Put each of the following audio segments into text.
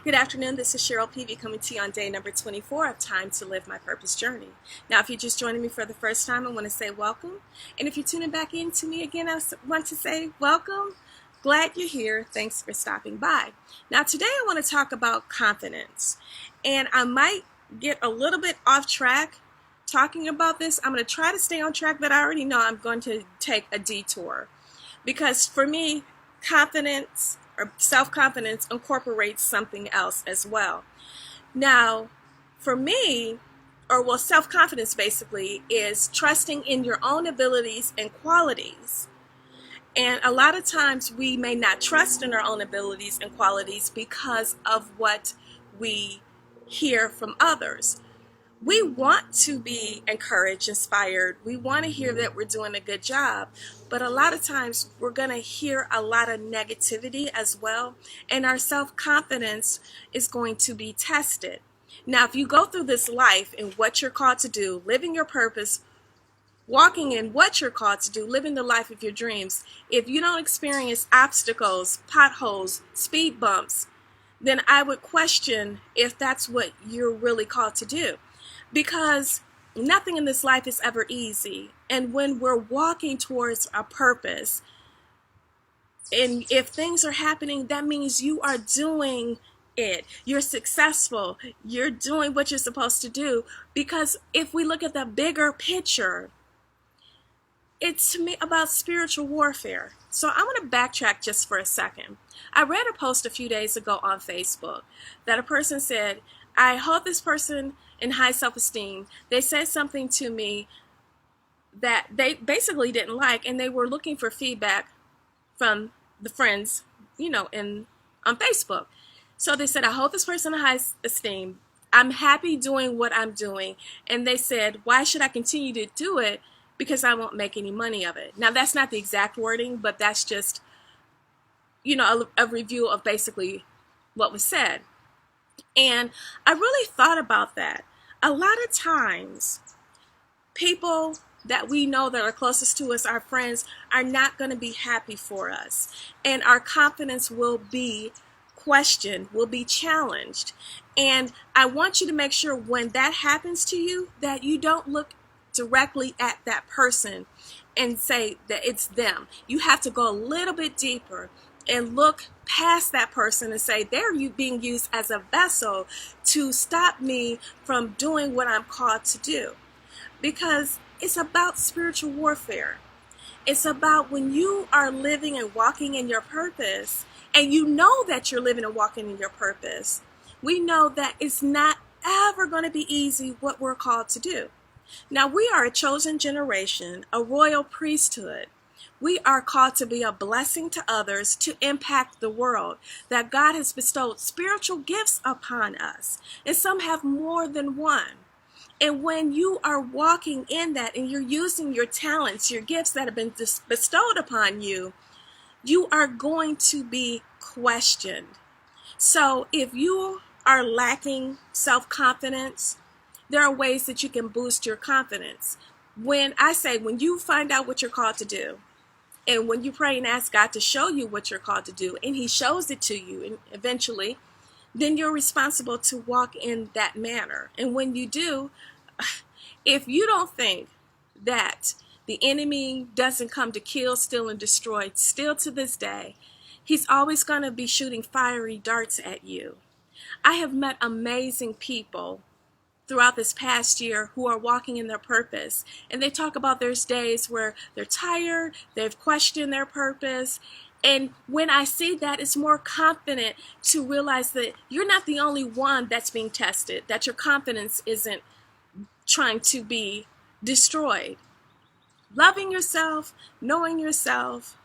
Good afternoon, this is Cheryl Peavy coming to you on day number 24 of Time to Live My Purpose Journey. Now, if you're just joining me for the first time, I want to say welcome. And if you're tuning back in to me again, I want to say welcome. Glad you're here. Thanks for stopping by. Now, today I want to talk about confidence. And I might get a little bit off track talking about this. I'm going to try to stay on track, but I already know I'm going to take a detour. Because for me, confidence or self-confidence incorporates something else as well. Now, for me, self-confidence basically is trusting in your own abilities and qualities. And a lot of times we may not trust in our own abilities and qualities because of what we hear from others. We want to be encouraged, inspired. We want to hear that we're doing a good job. But a lot of times we're going to hear a lot of negativity as well. And our self-confidence is going to be tested. Now, if you go through this life and what you're called to do, living your purpose, walking in what you're called to do, living the life of your dreams, if you don't experience obstacles, potholes, speed bumps, then I would question if that's what you're really called to do. Because nothing in this life is ever easy. And when we're walking towards a purpose, and if things are happening, that means you are doing it. You're successful. You're doing what you're supposed to do. Because if we look at the bigger picture, it's to me about spiritual warfare. So I'm going to backtrack just for a second. I read a post a few days ago on Facebook that a person said, I hold this person in high self-esteem. They said something to me that they basically didn't like, and they were looking for feedback from the friends, on Facebook. So they said, I hold this person in high esteem. I'm happy doing what I'm doing. And they said, why should I continue to do it? Because I won't make any money of it. Now, that's not the exact wording, but that's just, a review of basically what was said. And I really thought about that. A lot of times, people that we know that are closest to us, our friends, are not going to be happy for us. And our confidence will be questioned, will be challenged. And I want you to make sure when that happens to you, that you don't look directly at that person and say that it's them. You have to go a little bit deeper and look past that person and say they're being used as a vessel to stop me from doing what I'm called to do. Because it's about spiritual warfare. It's about when you are living and walking in your purpose, and you know that you're living and walking in your purpose. We know that it's not ever going to be easy what we're called to do. Now, we are a chosen generation, a royal priesthood. We are called to be a blessing to others, to impact the world, that God has bestowed spiritual gifts upon us, and some have more than one. And when you are walking in that and you're using your talents, your gifts that have been bestowed upon you, you are going to be questioned. So if you are lacking self-confidence, there are ways that you can boost your confidence. When you find out what you're called to do, and when you pray and ask God to show you what you're called to do, and He shows it to you, and eventually, then you're responsible to walk in that manner. And when you do, if you don't think that the enemy doesn't come to kill, steal, and destroy, still to this day, he's always going to be shooting fiery darts at you. I have met amazing people throughout this past year who are walking in their purpose. And they talk about there's days where they're tired, they've questioned their purpose. And when I see that, it's more confident to realize that you're not the only one that's being tested, that your confidence isn't trying to be destroyed. Loving yourself, knowing yourself,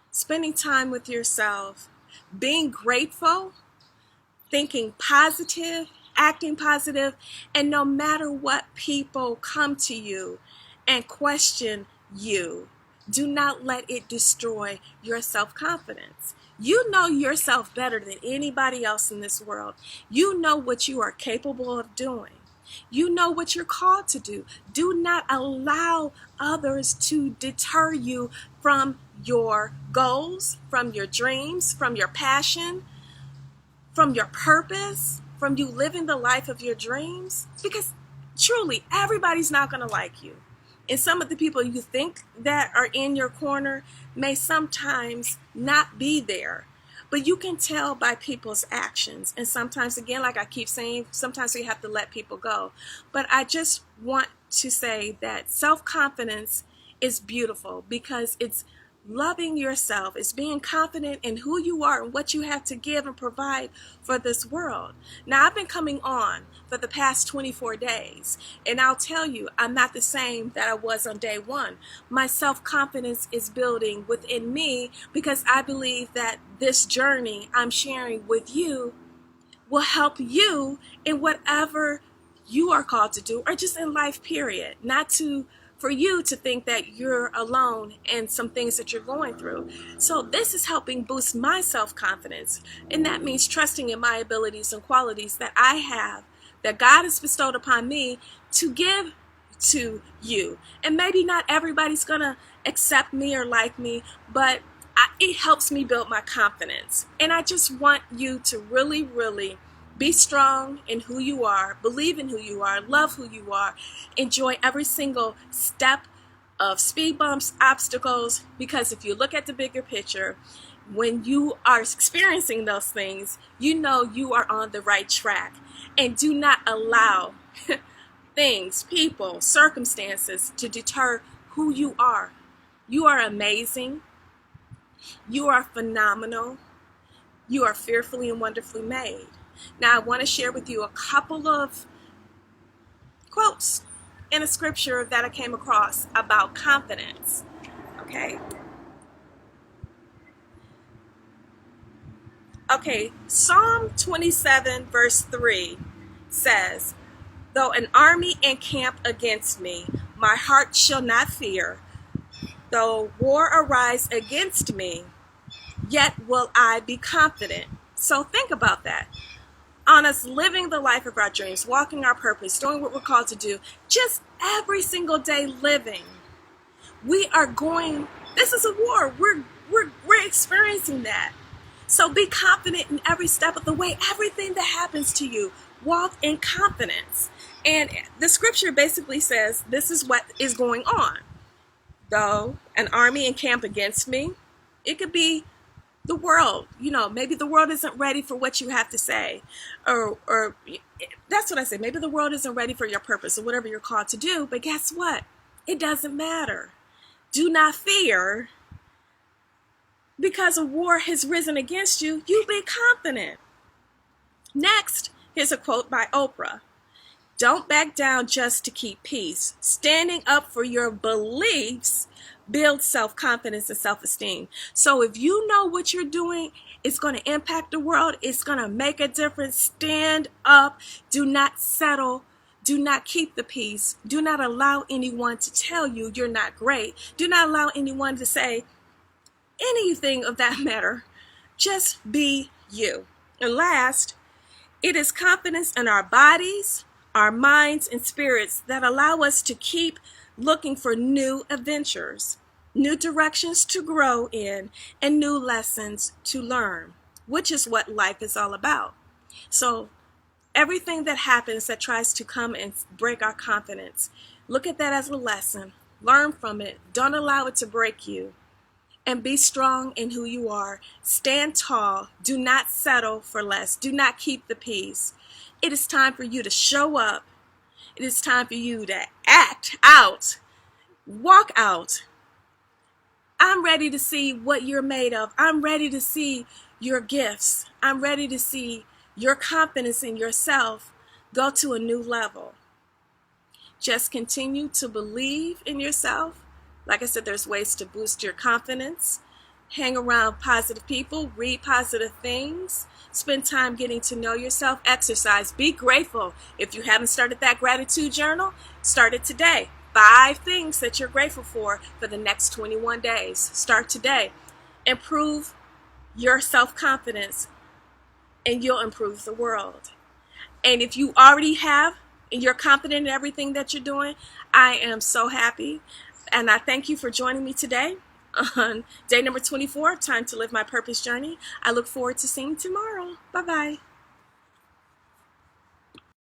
spending time with yourself, being grateful, thinking positive, acting positive, and no matter what people come to you and question you, do not let it destroy your self-confidence. You know yourself better than anybody else in this world. You know what you are capable of doing. You know what you're called to do. Do not allow others to deter you from your goals, from your dreams, from your passion, from your purpose, from you living the life of your dreams, because truly everybody's not going to like you. And some of the people you think that are in your corner may sometimes not be there. But you can tell by people's actions. And sometimes, again, like I keep saying, sometimes we have to let people go. But I just want to say that self-confidence is beautiful because it's loving yourself. It's being confident in who you are and what you have to give and provide for this world. Now, I've been coming on for the past 24 days, and I'll tell you, I'm not the same that I was on day one. My self-confidence is building within me because I believe that this journey I'm sharing with you will help you in whatever you are called to do, or just in life, period. Not for you to think that you're alone in some things that you're going through. So this is helping boost my self-confidence. And that means trusting in my abilities and qualities that I have, that God has bestowed upon me to give to you. And maybe not everybody's going to accept me or like me, but it helps me build my confidence. And I just want you to really, really be strong in who you are, believe in who you are, love who you are, enjoy every single step of speed bumps, obstacles, because if you look at the bigger picture, when you are experiencing those things, you know you are on the right track. And do not allow things, people, circumstances to deter who you are. You are amazing. You are phenomenal. You are fearfully and wonderfully made. Now, I want to share with you a couple of quotes in a scripture that I came across about confidence. Okay. Psalm 27 verse 3 says, "Though an army encamp against me, my heart shall not fear. Though war arise against me, yet will I be confident." So think about that. On us living the life of our dreams, walking our purpose, doing what we're called to do, just every single day living. This is a war. We're experiencing that. So be confident in every step of the way, everything that happens to you. Walk in confidence. And the scripture basically says, this is what is going on. Though an army encamp against me, it could be the world. Maybe the world isn't ready for what you have to say, or that's what I say. Maybe the world isn't ready for your purpose or whatever you're called to do. But guess what? It doesn't matter. Do not fear, because a war has risen against you. You be confident. Next, here's a quote by Oprah. "Don't back down just to keep peace. Standing up for your beliefs builds self-confidence and self-esteem." So if you know what you're doing is going to impact the world, it's going to make a difference, stand up. Do not settle. Do not keep the peace. Do not allow anyone to tell you you're not great. Do not allow anyone to say anything of that matter. Just be you. And last, it is confidence in our bodies, our minds, and spirits that allow us to keep looking for new adventures, new directions to grow in, and new lessons to learn, which is what life is all about. So everything that happens that tries to come and break our confidence, look at that as a lesson. Learn from it. Don't allow it to break you. And be strong in who you are. Stand tall. Do not settle for less. Do not keep the peace. It is time for you to show up. It is time for you to act out. Walk out. I'm ready to see what you're made of. I'm ready to see your gifts. I'm ready to see your confidence in yourself go to a new level. Just continue to believe in yourself. Like I said, there's ways to boost your confidence. Hang around positive people, read positive things, spend time getting to know yourself, exercise, be grateful. If you haven't started that gratitude journal, start it today. 5 things that you're grateful for the next 21 days. Start today. Improve your self-confidence, and you'll improve the world. And if you already have, and you're confident in everything that you're doing, I am so happy. And I thank you for joining me today on day number 24, Time to Live My Purpose Journey. I look forward to seeing you tomorrow. Bye-bye.